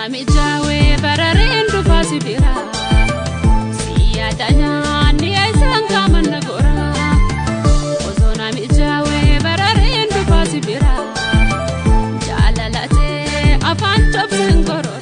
Mijawe bararin du fasibira siya danya ni aisan kaman nagora ozona mijawe bararin du fasibira jalalate afan top sengorora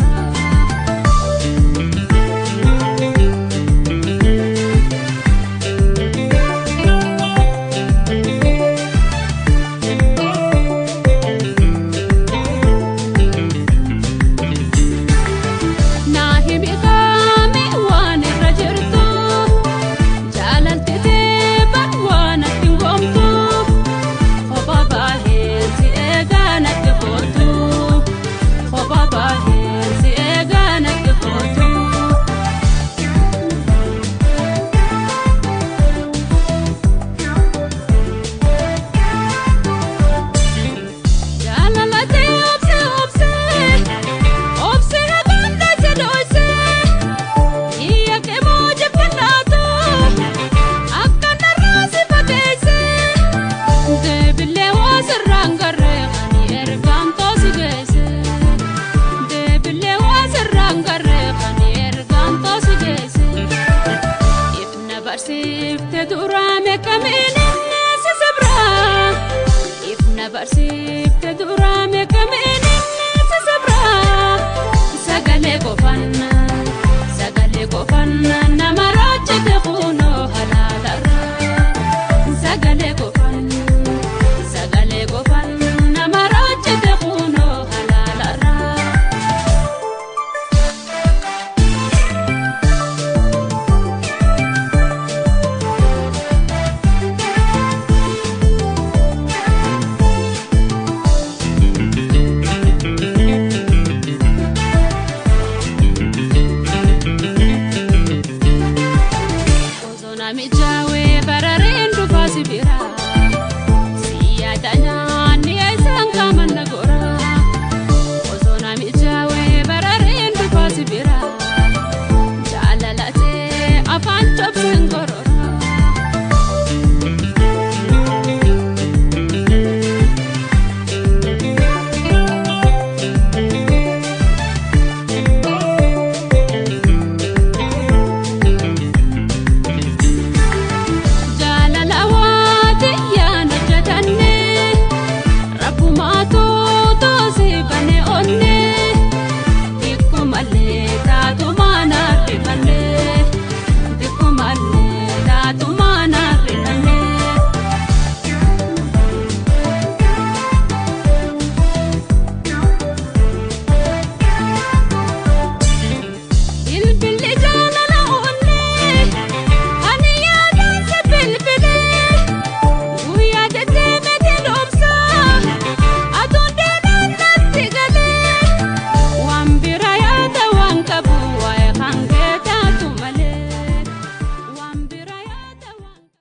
Sifte durame kamene se sabra ifna bar sifte durame kamene se sabra sagale gofanna namarache te khuno halalara sagale gofanna namarache te khuno halalara Mijawe bararin du fasibira